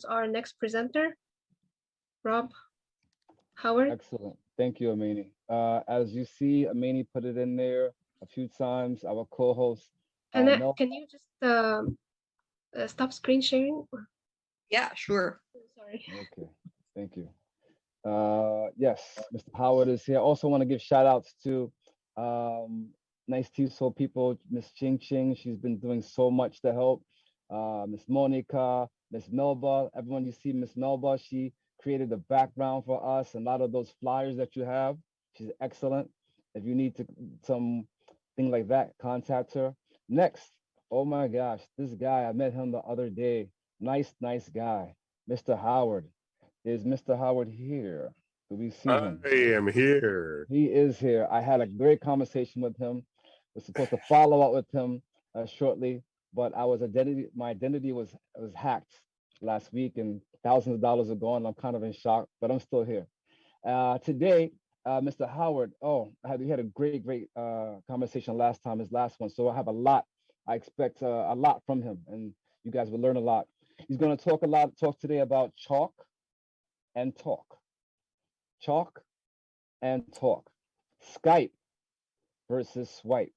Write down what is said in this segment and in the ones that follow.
our next presenter, Rob Howard. Excellent. Thank you, Amini. As you see, Amini put it in there a few times. Our co-host, Mel. Can you just stop screen sharing? Yeah, sure. Sorry. Okay, thank you. Yes, Mr. Howard is here. Also want to give shout outs to nice TESOL people, Miss Ching Ching. She's been doing so much to help. Miss Monica, Miss Melba, everyone you see, Miss Melba, she created the background for us and a lot of those flyers that you have. She's excellent. If you need to something like that, contact her. Next, oh my gosh, this guy, I met him the other day. Nice guy, Mr. Howard. Is Mr. Howard here? Do we see him? I am here. He is here. I had a great conversation with him. Was supposed to follow up with him shortly, but my identity was hacked last week, and thousands of dollars are gone. I'm kind of in shock, but I'm still here. Today, Mr. Howard. We had a great conversation last time, his last one. So I have a lot. I expect a lot from him, and you guys will learn a lot. He's going to talk today about chalk and talk. Chalk and talk. Skype versus swipe.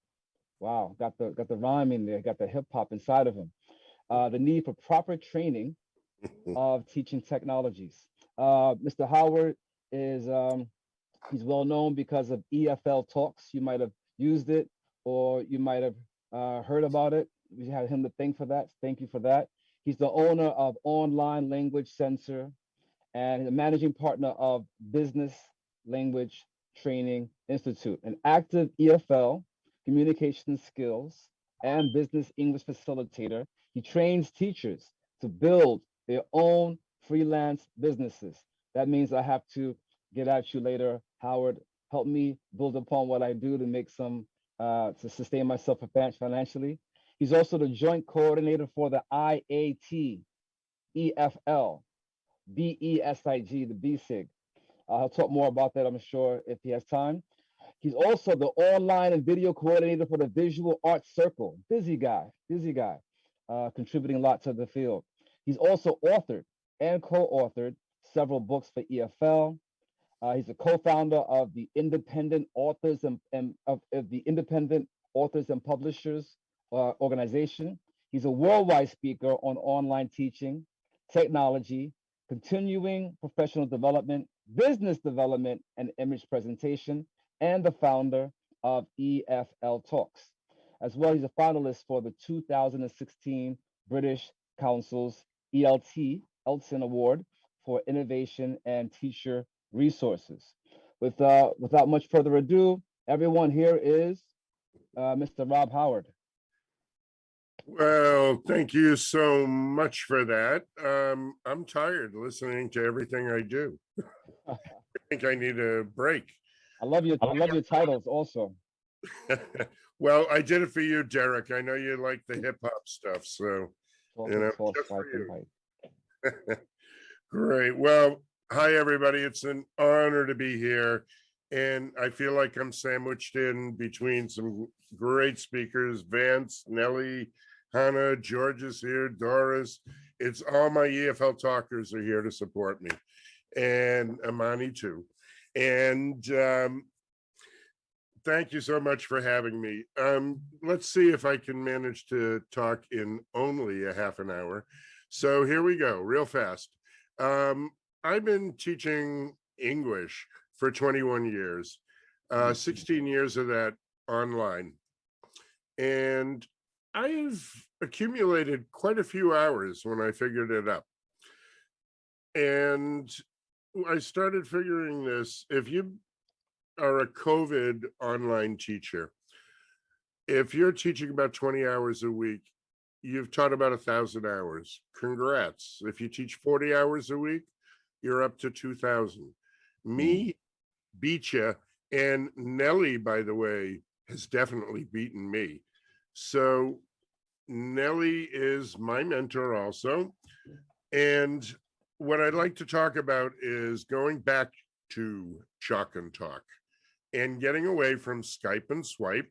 Wow, got the rhyme in there, got the hip hop inside of him. The need for proper training of teaching technologies. Mr. Howard is he's well known because of EFL talks. You might have used it or you might have heard about it. We have him to thank for that. Thank you for that. He's the owner of Online Language Censor and the managing partner of Business Language Training Institute, an active EFL communication skills and business English facilitator. He trains teachers to build their own freelance businesses. That means I have to get at you later, Howard. Help me build upon what I do to make some to sustain myself financially. He's also the joint coordinator for the IAT EFL BESIG, the BSIG. He'll talk more about that, I'm sure, if he has time. He's also the online and video coordinator for the Visual Arts Circle. Busy guy, contributing a lot to the field. He's also authored and co-authored several books for EFL. He's a co-founder of the Independent Authors and of the Independent Authors and Publishers organization. He's a worldwide speaker on online teaching, technology, continuing professional development, business development, and image presentation, and the founder of EFL Talks. As well, he's a finalist for the 2016 British Council's Elton Award for Innovation and Teacher Resources. Without much further ado, everyone, here is Mr. Rob Howard. Well, thank you so much for that. I'm tired listening to everything I do. I think I need a break. I love your titles also. Well, I did it for you, Derek. I know you like the hip hop stuff, so just for you. Great. Well, hi everybody. It's an honor to be here, and I feel like I'm sandwiched in between some great speakers: Vance, Nellie, Hannah, George is here, Doris. It's all my EFL talkers are here to support me, and Amani too. And thank you so much for having me. Let's see if I can manage to talk in only a half an hour. So here we go, real fast. I've been teaching English for 21 years, 16 years of that online. And I've accumulated quite a few hours when I figured it up. And I started figuring this: if you are a COVID online teacher, if you're teaching about 20 hours a week, you've taught about 1,000 hours. Congrats. If you teach 40 hours a week, you're up to 2,000. Me beat you. And Nellie, by the way, has definitely beaten me. So Nellie is my mentor also. And what I'd like to talk about is going back to chalk and talk and getting away from Skype and swipe,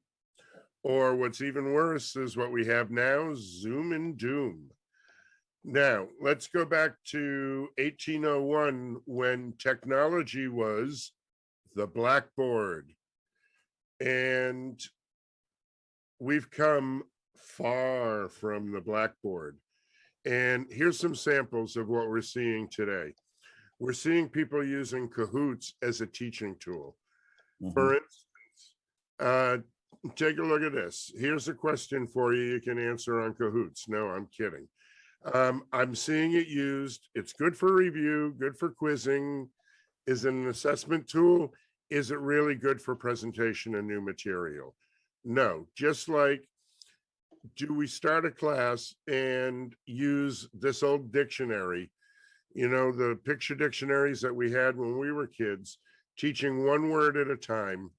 or what's even worse is what we have now, Zoom and Doom. Now, let's go back to 1801 when technology was the blackboard. And we've come far from the blackboard. And here's some samples of what we're seeing today. We're seeing people using Kahoots as a teaching tool. For instance, take a look at this. Here's a question for you can answer on Kahoots. No, I'm kidding. I'm seeing it used. It's good for review, good for quizzing. Is it an assessment tool? Is it really good for presentation and new material? No, just like, do we start a class and use this old dictionary, you know, the picture dictionaries that we had when we were kids, teaching one word at a time?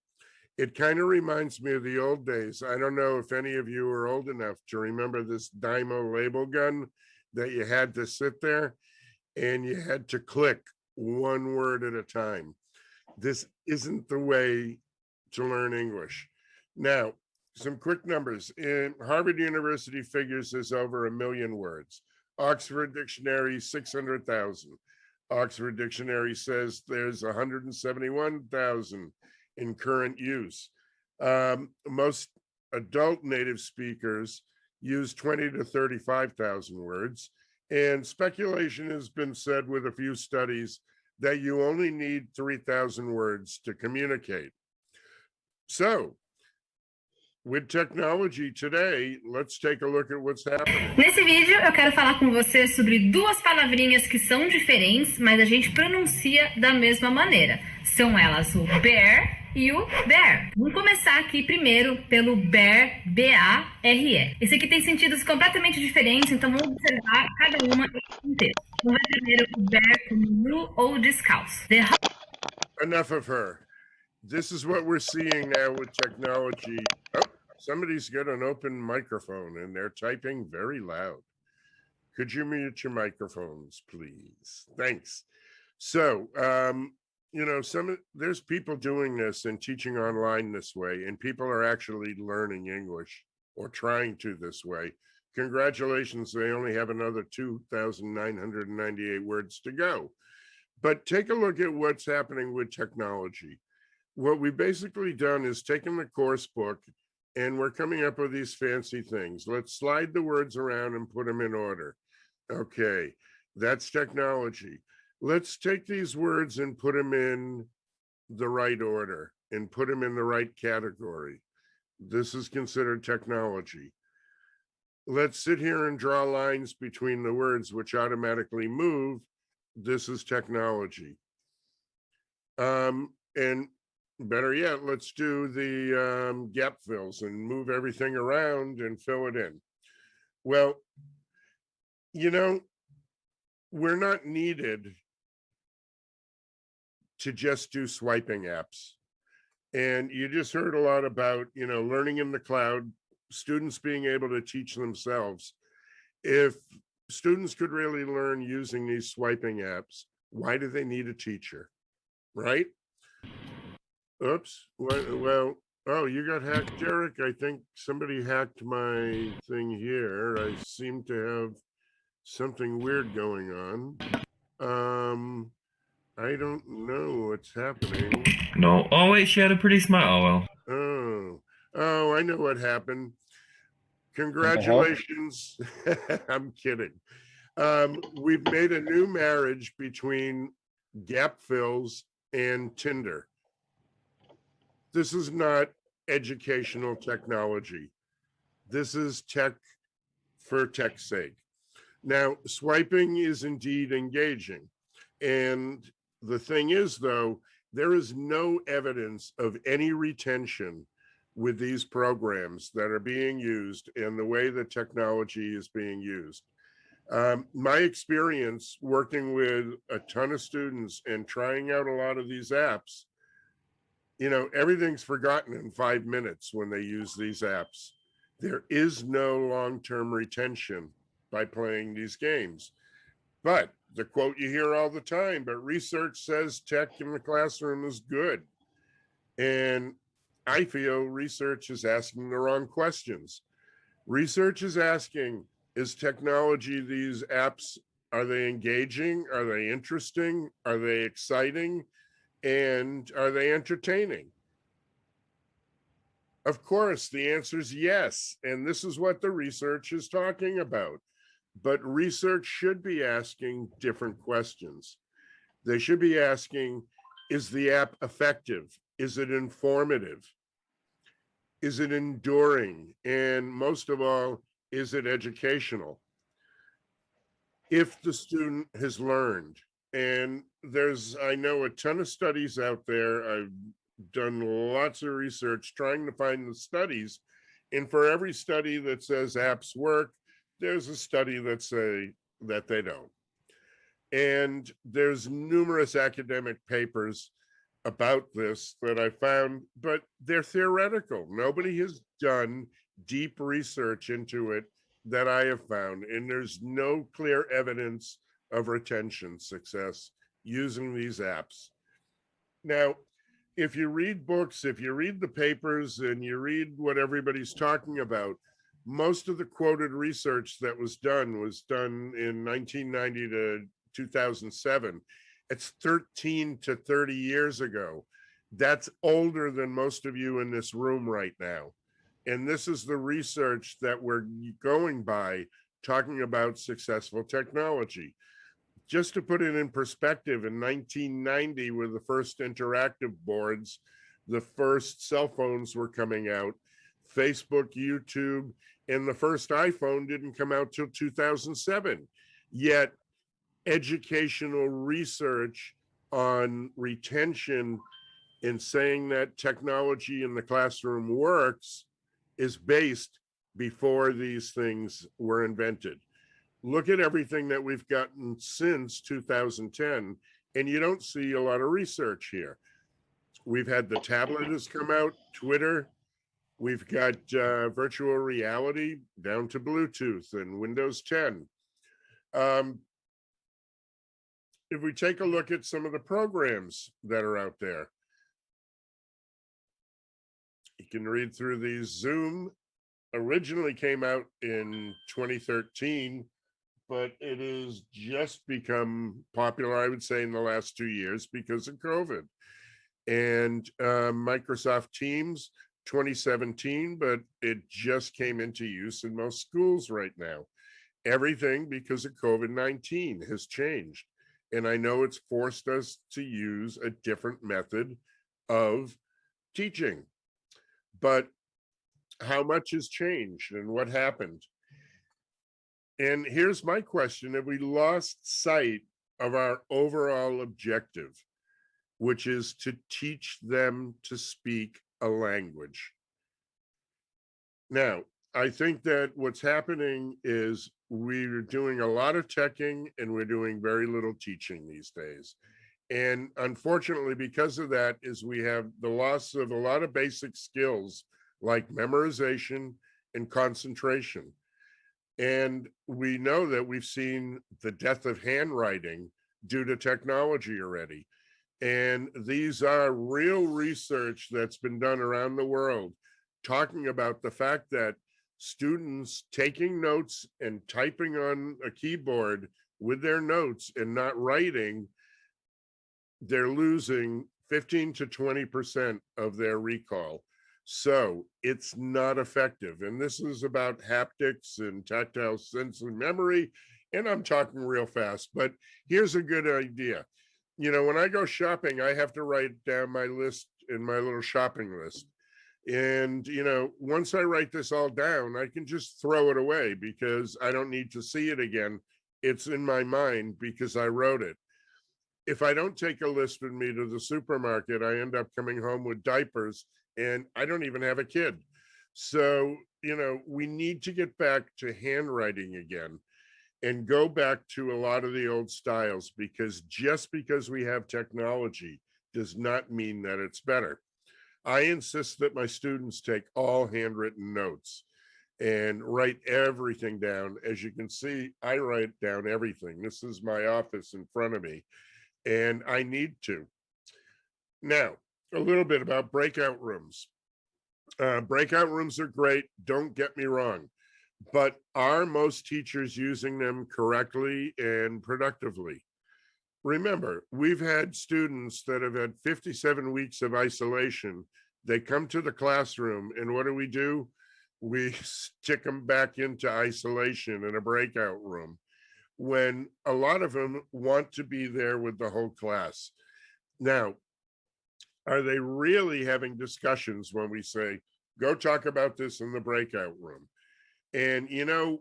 It kind of reminds me of the old days. I don't know if any of you are old enough to remember this Dymo label gun that you had to sit there and you had to click one word at a time. This isn't the way to learn English. Now, some quick numbers. In Harvard University figures there's over 1 million words. Oxford Dictionary, 600,000. Oxford Dictionary says there's 171,000 in current use. Most adult native speakers use 20 to 35,000 words. And speculation has been said with a few studies that you only need 3,000 words to communicate. So, with technology today, let's take a look at what's happening. Nesse vídeo eu quero falar com você sobre duas palavrinhas que são diferentes, mas a gente pronuncia da mesma maneira. São elas o bear e o bear. Vamos começar aqui primeiro pelo bear, B-A-R-E. Esse aqui tem sentidos completamente diferentes, então vamos observar cada uma em contexto. Vamos ver primeiro o bear como nu ou descalço. Enough of her. This is what we're seeing now with technology. Oh, somebody's got an open microphone and they're typing very loud. Could you mute your microphones, please? Thanks. So, you know, there's people doing this and teaching online this way, and people are actually learning English or trying to this way. Congratulations, they only have another 2,998 words to go. But take a look at what's happening with technology. What we've basically done is taken the course book and we're coming up with these fancy things. Let's slide the words around and put them in order. Okay, that's technology. Let's take these words and put them in the right order and put them in the right category. This is considered technology. Let's sit here and draw lines between the words which automatically move. This is technology. And better yet, let's do the gap fills and move everything around and fill it in. Well, you know, we're not needed to just do swiping apps. And you just heard a lot about, you know, learning in the cloud, students being able to teach themselves. If students could really learn using these swiping apps, why do they need a teacher, right? Oops, well, oh, you got hacked, Derek. I think somebody hacked my thing here. I seem to have something weird going on. I don't know what's happening. No. Oh, wait, she had a pretty smile. Oh, well. Oh, I know what happened. Congratulations. I'm kidding. We've made a new marriage between gap fills and Tinder. This is not educational technology. This is tech for tech's sake. Now, swiping is indeed engaging. And the thing is, though, there is no evidence of any retention with these programs that are being used and the way the technology is being used. My experience working with a ton of students and trying out a lot of these apps, you know, everything's forgotten in 5 minutes when they use these apps. There is no long-term retention by playing these games. But the quote you hear all the time, but research says tech in the classroom is good. And I feel research is asking the wrong questions. Research is asking, Is technology, these apps, are they engaging? Are they interesting? Are they exciting? And are they entertaining? Of course, the answer is yes. And this is what the research is talking about. But research should be asking different questions. They should be asking, is the app effective? Is it informative? Is it enduring? And most of all, is it educational? If the student has learned, and I know a ton of studies out there. I've done lots of research trying to find the studies. And for every study that says apps work, there's a study that say that they don't. And there's numerous academic papers about this that I found, but they're theoretical. Nobody has done deep research into it that I have found, and there's no clear evidence of retention success using these apps. Now, if you read books, if you read the papers and you read what everybody's talking about, most of the quoted research that was done in 1990 to 2007. It's 13 to 30 years ago. That's older than most of you in this room right now. And this is the research that we're going by, talking about successful technology. Just to put it in perspective, in 1990, were the first interactive boards, the first cell phones were coming out, Facebook, YouTube, and the first iPhone didn't come out till 2007. Yet educational research on retention and saying that technology in the classroom works is based before these things were invented. Look at everything that we've gotten since 2010, and you don't see a lot of research here. We've had the tablet has come out, Twitter, we've got virtual reality down to Bluetooth and Windows 10. If we take a look at some of the programs that are out there, you can read through these. Zoom originally came out in 2013, but it has just become popular, I would say, in the last 2 years because of COVID. And Microsoft Teams, 2017, but it just came into use in most schools right now. Everything because of COVID-19 has changed. And I know it's forced us to use a different method of teaching. But how much has changed and what happened? And here's my question. Have we lost sight of our overall objective, which is to teach them to speak a language? Now, I think that what's happening is we're doing a lot of teching and we're doing very little teaching these days. And unfortunately, because of that, is we have the loss of a lot of basic skills like memorization and concentration. And we know that we've seen the death of handwriting due to technology already. And these are real research that's been done around the world, talking about the fact that students taking notes and typing on a keyboard with their notes and not writing, they're losing 15 to 20% of their recall. So it's not effective. And this is about haptics and tactile sensory memory. And I'm talking real fast, but here's a good idea. You know, when I go shopping, I have to write down my list in my little shopping list. And, you know, once I write this all down, I can just throw it away because I don't need to see it again. It's in my mind because I wrote it. If I don't take a list with me to the supermarket, I end up coming home with diapers and I don't even have a kid. So, you know, we need to get back to handwriting again and go back to a lot of the old styles, because just because we have technology does not mean that it's better. I insist that my students take all handwritten notes and write everything down. As you can see, I write down everything. This is my office in front of me, and I need to. Now, a little bit about breakout rooms. Breakout rooms are great, don't get me wrong, but are most teachers using them correctly and productively? Remember, we've had students that have had 57 weeks of isolation. They come to the classroom, and what do? We stick them back into isolation in a breakout room when a lot of them want to be there with the whole class. Now, are they really having discussions when we say, go talk about this in the breakout room? And,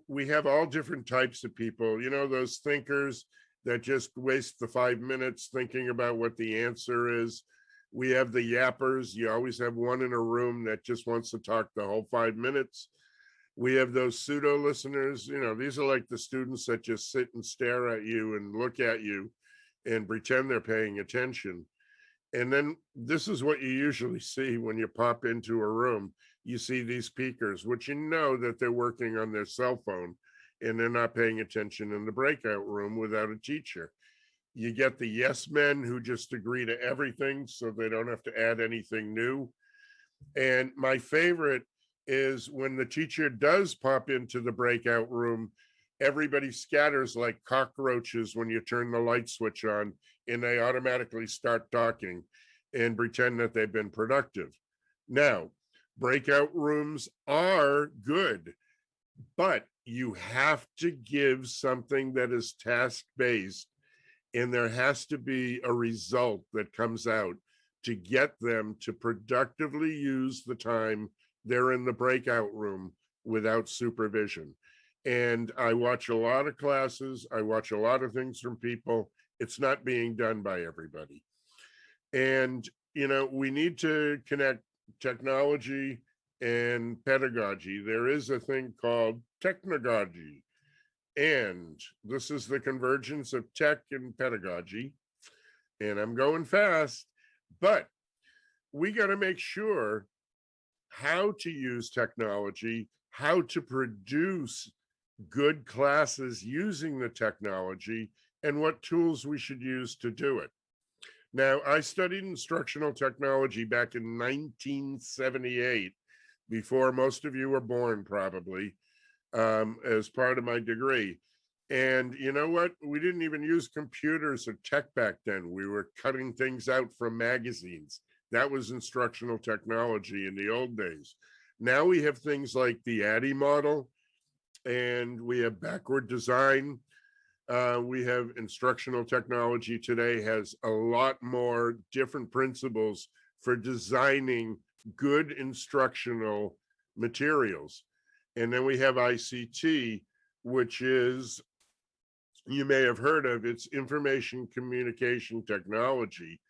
we have all different types of people, those thinkers that just waste the 5 minutes thinking about what the answer is. We have the yappers. You always have one in a room that just wants to talk the whole 5 minutes. We have those pseudo listeners. These are like the students that just sit and stare at you and look at you and pretend they're paying attention. And then this is what you usually see when you pop into a room. You see these peekers, which that they're working on their cell phone and they're not paying attention in the breakout room without a teacher. You get the yes men who just agree to everything so they don't have to add anything new. And my favorite is when the teacher does pop into the breakout room, everybody scatters like cockroaches when you turn the light switch on, and they automatically start talking and pretend that they've been productive. Now, breakout rooms are good, but you have to give something that is task-based, and there has to be a result that comes out to get them to productively use the time they're in the breakout room without supervision. And I watch a lot of classes. I watch a lot of things from people. It's not being done by everybody. And, we need to connect technology and pedagogy. There is a thing called technagogy. And this is the convergence of tech and pedagogy. And I'm going fast, but we got to make sure how to use technology, how to produce good classes using the technology, and what tools we should use to do it. Now, I studied instructional technology back in 1978, before most of you were born, probably, as part of my degree. And you know what? We didn't even use computers or tech back then. We were cutting things out from magazines. That was instructional technology in the old days. Now we have things like the ADDIE model, and we have backward design. We have instructional technology today has a lot more different principles for designing good instructional materials. And then we have ICT, which is, you may have heard of, it's information communication technology.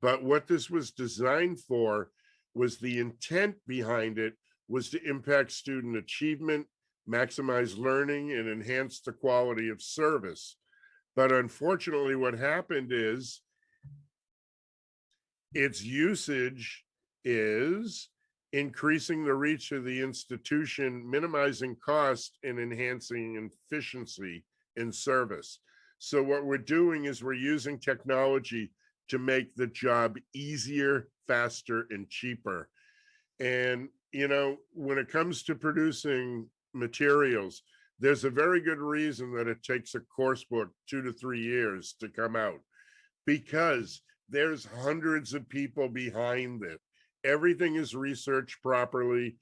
But what this was designed for was the intent behind it was to impact student achievement, maximize learning, and enhance the quality of service. But unfortunately, what happened is its usage is increasing the reach of the institution, minimizing cost, and enhancing efficiency in service. So what we're doing is we're using technology to make the job easier, faster, and cheaper. And, when it comes to producing materials, there's a very good reason that it takes a course book 2 to 3 years to come out, because there's hundreds of people behind it. Everything is researched properly.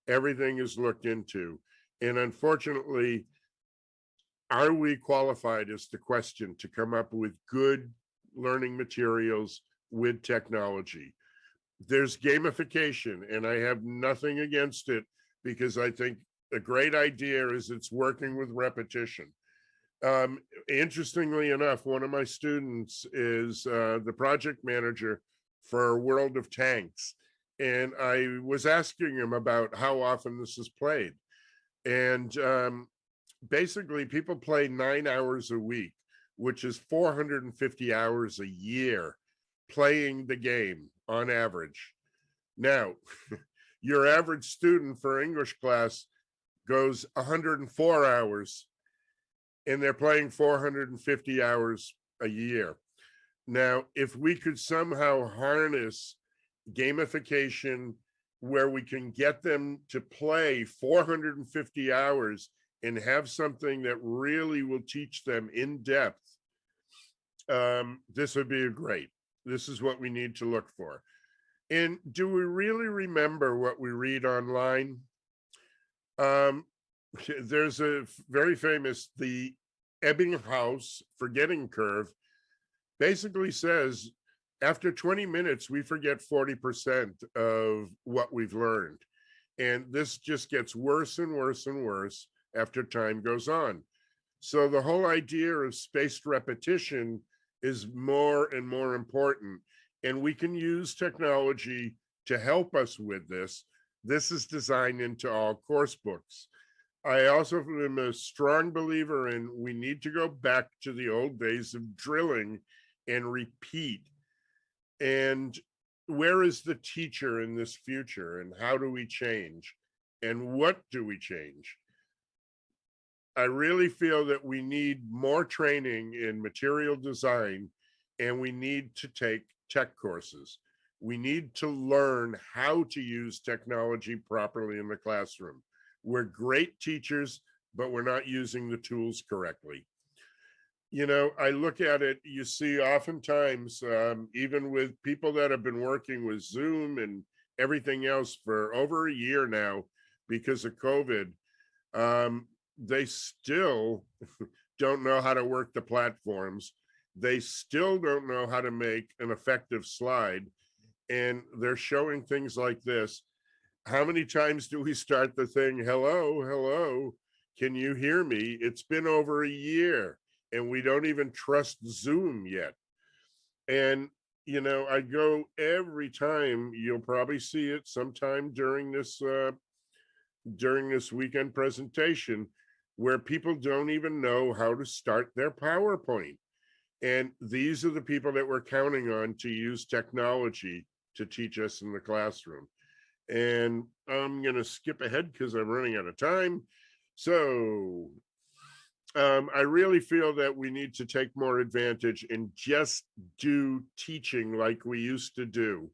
Everything is looked into. And unfortunately, are we qualified is the question to come up with good learning materials with technology. There's gamification, and I have nothing against it, because I think a great idea is it's working with repetition. Interestingly enough, one of my students is the project manager for World of Tanks. And I was asking him about how often this is played. And basically, people play 9 hours a week, which is 450 hours a year playing the game on average. Now, your average student for English class goes 104 hours, and they're playing 450 hours a year. Now, if we could somehow harness gamification where we can get them to play 450 hours and have something that really will teach them in depth, this would be great. This is what we need to look for. And do we really remember what we read online? There's a very famous, the Ebbinghaus forgetting curve basically says after 20 minutes, we forget 40% of what we've learned. And this just gets worse and worse and worse after time goes on. So the whole idea of spaced repetition is more and more important. And we can use technology to help us with this. This is designed into all course books. I also am a strong believer in we need to go back to the old days of drilling and repeat. And where is the teacher in this future, and how do we change, and what do we change? I really feel that we need more training in material design, and we need to take tech courses. We need to learn how to use technology properly in the classroom. We're great teachers, but we're not using the tools correctly. You know, I look at it, you see oftentimes, even with people that have been working with Zoom and everything else for over a year now because of COVID, they still don't know how to work the platforms. They still don't know how to make an effective slide. And they're showing things like this. How many times do we start the thing, hello, hello, can you hear me? It's been over a year. And we don't even trust Zoom yet. And, you know, I go every time, you'll probably see it sometime during this weekend presentation, where people don't even know how to start their PowerPoint. And these are the people that we're counting on to use technology to teach us in the classroom. And I'm going to skip ahead because I'm running out of time. So I really feel that we need to take more advantage and just do teaching like we used to do.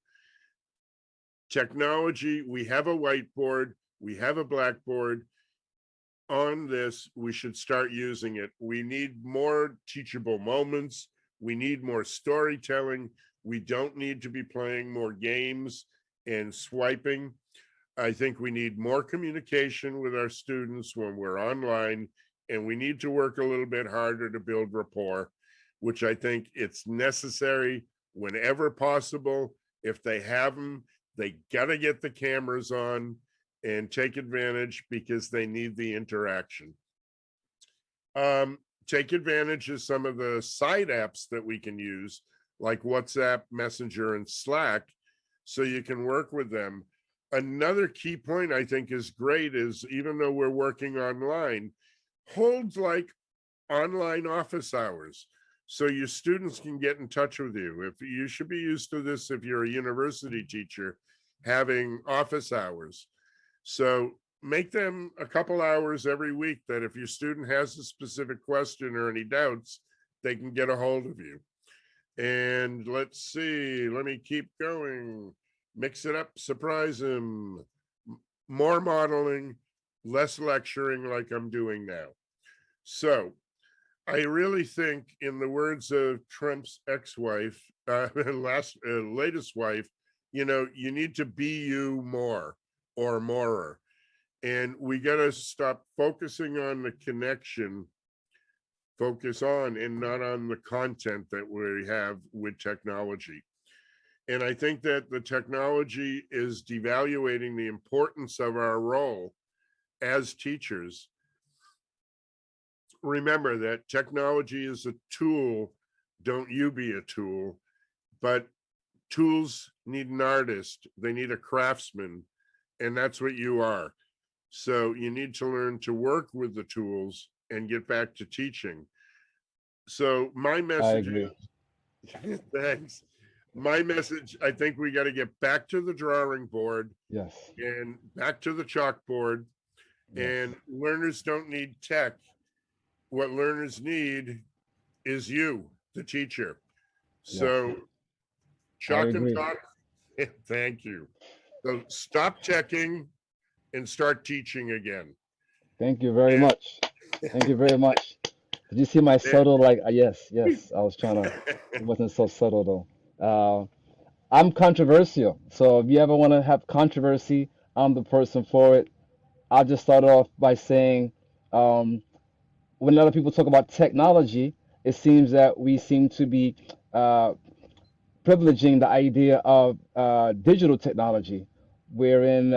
Technology, we have a whiteboard, we have a blackboard. On this, we should start using it. We need more teachable moments. We need more storytelling. We don't need to be playing more games and swiping. I think we need more communication with our students when we're online. And we need to work a little bit harder to build rapport, which I think it's necessary whenever possible. If they have them, they got to get the cameras on and take advantage because they need the interaction. Take advantage of some of the side apps that we can use, like WhatsApp, Messenger, and Slack, so you can work with them. Another key point I think is great is, even though we're working online, hold like online office hours so your students can get in touch with you. If you should be used to this, if you're a university teacher, having office hours. So make them a couple hours every week that if your student has a specific question or any doubts, they can get a hold of you. And let's see, let me keep going. Mix it up, surprise them. More modeling, less lecturing like I'm doing now. So I really think, in the words of Trump's ex-wife, latest wife, you know, you need to be you more or morer. And we got to stop focusing on the connection, focus on and not on the content that we have with technology. And I think that the technology is devaluating the importance of our role as teachers. Remember that technology is a tool. Don't you be a tool. But tools need an artist. They need a craftsman. And that's what you are. So you need to learn to work with the tools and get back to teaching. So my message is, thanks. My message, I think we got to get back to the drawing board. Yes. And back to the chalkboard. Yes. And learners don't need tech. What learners need is you, the teacher. So Yes. chalk and talk. Thank you. So stop checking and start teaching again. Thank you very Yeah. much. Thank you very much. Did you see my subtle, like, yes, yes, I was trying to, it wasn't so subtle though. I'm controversial. So if you ever want to have controversy, I'm the person for it. I'll just start off by saying, when a lot of people talk about technology, it seems that we seem to be privileging the idea of digital technology, wherein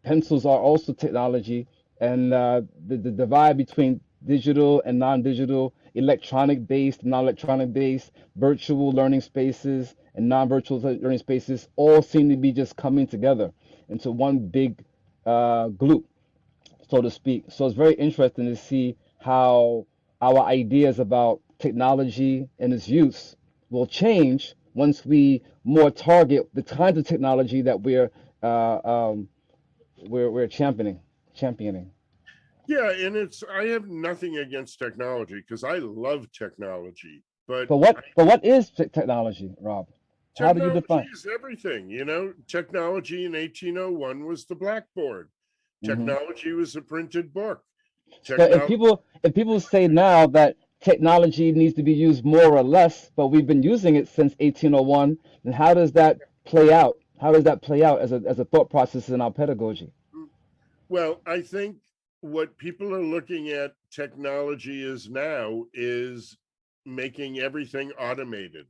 pencils are also technology, and the divide between digital and non-digital, electronic based, non-electronic based, virtual learning spaces and non-virtual learning spaces all seem to be just coming together into one big glue, so to speak. So it's very interesting to see how our ideas about technology and its use will change once we more target the kinds of technology that we're championing. Yeah, and I have nothing against technology because I love technology, but But what is technology, Rob? How do you technology define? is everything. Technology in 1801 was the blackboard. Hmm. Technology was a printed book. But Technology, if people say now that technology needs to be used more or less, but we've been using it since 1801, then how does that play out? How does that play out as a thought process in our pedagogy? well, I think what people are looking at technology is now is making everything automated.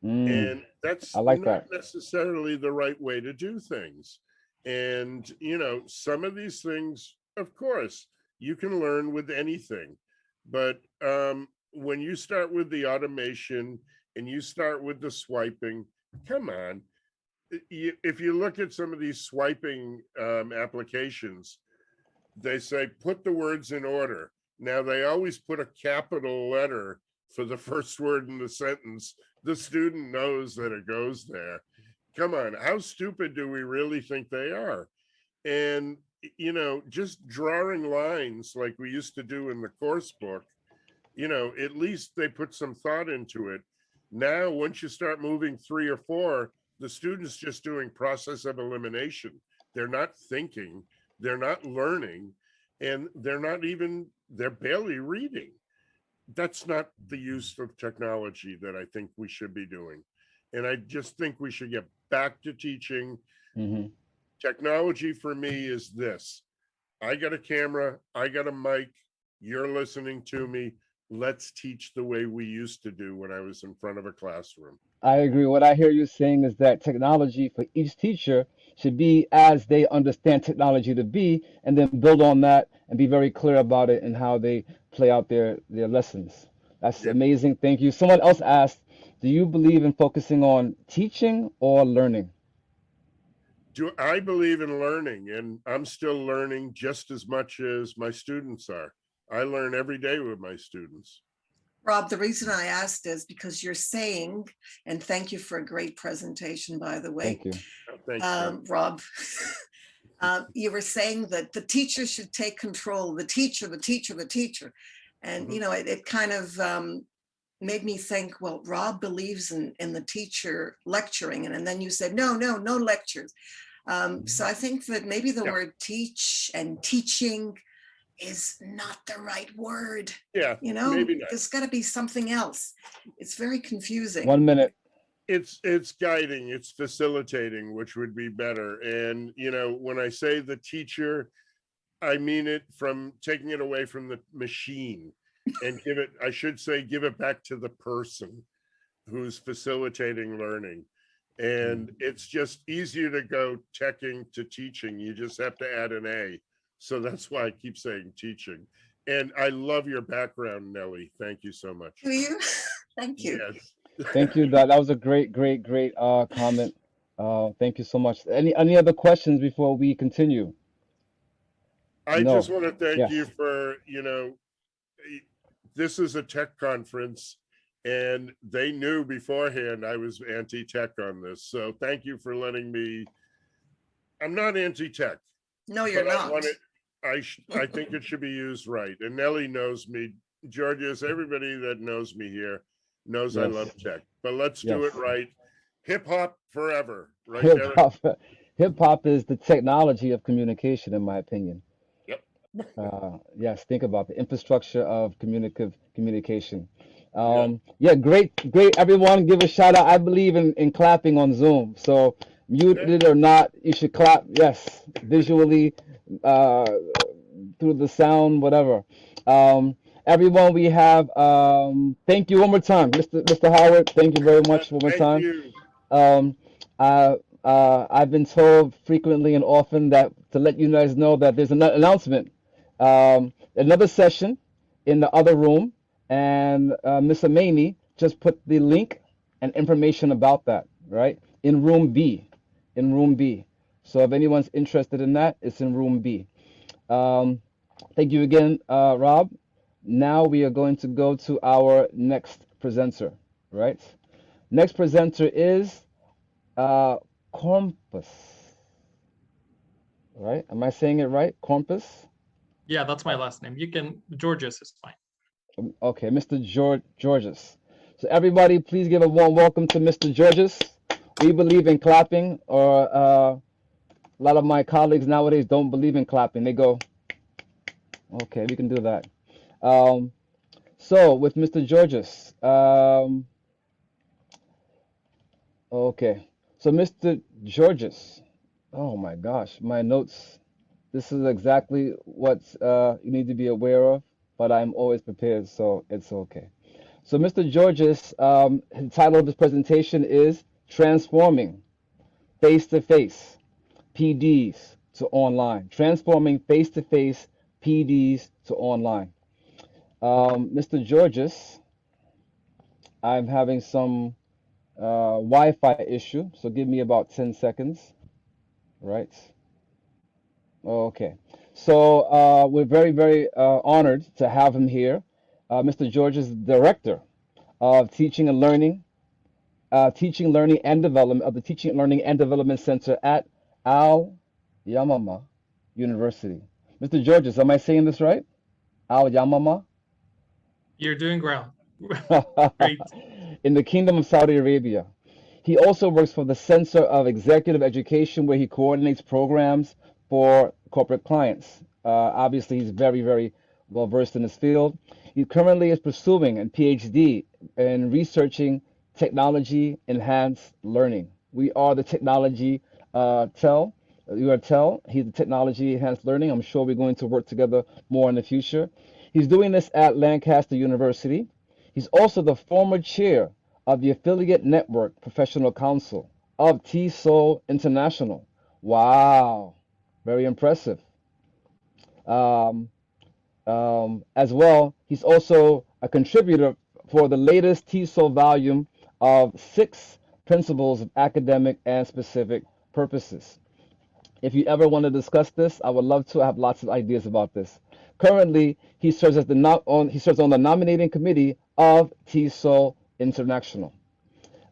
Mm, And that's I like not that. necessarily the right way to do things. And, some of these things, of course, you can learn with anything. But when you start with the automation and you start with the swiping, come on. If you look at some of these swiping applications, they say put the words in order. Now they always put a capital letter for the first word in the sentence. The student knows that it goes there. Come on, how stupid do we really think they are? And just drawing lines like we used to do in the course book, at least they put some thought into it. Now, once you start moving 3 or 4, the student's just doing process of elimination. They're not thinking, they're not learning, and they're barely reading. That's not the use of technology that I think we should be doing. And I just think we should get back to teaching. Hmm. Technology for me is this. I got a camera, I got a mic, you're listening to me. Let's teach the way we used to do when I was in front of a classroom. I agree. What I hear you saying is that technology for each teacher should be as they understand technology to be, and then build on that and be very clear about it and how they play out their lessons. That's Yep. amazing. Thank you. Someone else asked, do you believe in focusing on teaching or learning? Do I believe in learning, and I'm still learning just as much as my students are. I learn every day with my students. Rob, the reason I asked is because you're saying, and thank you for a great presentation, by the way, Thank you. Oh, thanks, Jen. Rob. You were saying that the teacher should take control, the teacher. And, Mhm. it kind of made me think, well, Rob believes in the teacher lecturing. And then you said, no lectures. So I think that maybe the Yeah. word teach and teaching is not the right word. Yeah, maybe not. There's got to be something else. It's very confusing. 1 minute. It's guiding, it's facilitating, which would be better. And when I say the teacher, I mean it from taking it away from the machine and I should say, give it back to the person who's facilitating learning. And it's just easier to go teching to teaching. You just have to add an A. So that's why I keep saying teaching. And I love your background, Nellie. Thank you so much. Do you? Thank you. Yes. Thank you. That was a great comment. Thank you so much. Any other questions before we continue? I No. just want to thank Yes. you for, this is a tech conference and they knew beforehand I was anti-tech on this. So thank you for letting me. I'm not anti-tech. No, you're not. I think it should be used right. And Nellie knows me. Georgios, everybody that knows me here knows I Yes. love tech. But let's do Yes. it right. Hip hop forever, right, Hip Derek? hop. Hip hop is the technology of communication, in my opinion. Yep. Yes, think about the infrastructure of communication. Yeah. Yeah, great. Everyone, give a shout out. I believe in clapping on Zoom. So, muted or not, you should clap. Yes, visually, uh, through the sound, whatever. Everyone, we have. Thank you one more time, Mr. Howard. Thank you very much one more Thank time. you. Um, I've been told frequently and often that to let you guys know that there's an announcement, another session in the other room, and Miss Amani just put the link and information about that, right? In room B, in room B. So if anyone's interested in that, it's in room B. Um, thank you again, Rob. Now we are going to go to our next presenter, right? Next presenter is Compass, right? Am I saying it right? Compass? Yeah, that's my last name. You can, Georges is fine. Okay, Mr. Georges. So everybody, please give a warm welcome to Mr. Georges. We believe in clapping, or a lot of my colleagues nowadays don't believe in clapping. They go, okay, we can do that. So with Mr. Georges, okay. So Mr. Georges, oh my gosh, my notes. This is exactly what you need to be aware of, but I'm always prepared, so it's okay. So Mr. Georges, the title of this presentation is Transforming Face-to-Face PDs to Online. Transforming Face-to-Face PDs to Online. Mr. Georges, I'm having some Wi-Fi issue, so give me about 10 seconds, right? Okay. So we're very honored to have him here. Mr. Georges is the Director of Teaching, Learning and Development of the Teaching, Learning and Development Center at Al Yamama University. Mr. Georges, am I saying this right? Al Yamama? You're doing well. Great. In the Kingdom of Saudi Arabia. He also works for the Center of Executive Education, where he coordinates programs for corporate clients. Obviously, he's very well versed in this field. He currently is pursuing a PhD in researching technology enhanced learning. We are the technology TEL. You are TEL. He's the technology enhanced learning. I'm sure we're going to work together more in the future. He's doing this at Lancaster University. He's also the former chair of the Affiliate Network Professional Council of TESOL International. Wow, very impressive. As well, he's also a contributor for the latest TESOL volume of 6 Principles of Academic and Specific Purposes. If you ever want to discuss this, I would love to. I have lots of ideas about this. Currently, he serves on the nominating committee of TESOL International.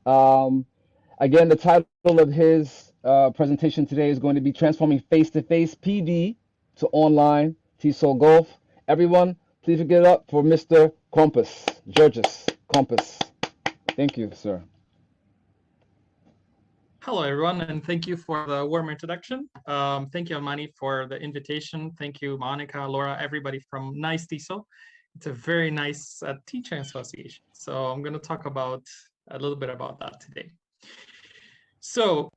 Again, the title of his presentation today is going to be Transforming Face-to-Face PD to Online TESOL Gulf. Everyone, please give it up for Mr. Compass, Georges Compass. Thank you, sir. Hello, everyone, and thank you for the warm introduction. Thank you, Amani, for the invitation. Thank you, Monica, Laura, everybody from NYS TESOL. It's a very nice teaching association. So I'm going to talk about a little bit about that today. So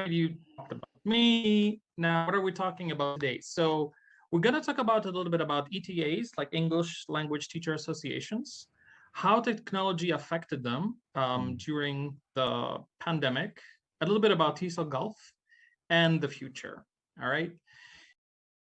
you talked about me. Now, what are we talking about today? So we're going to talk about a little bit about ETAs, like English Language Teacher Associations, how technology affected them during the pandemic, a little bit about TESOL Gulf, and the future. All right.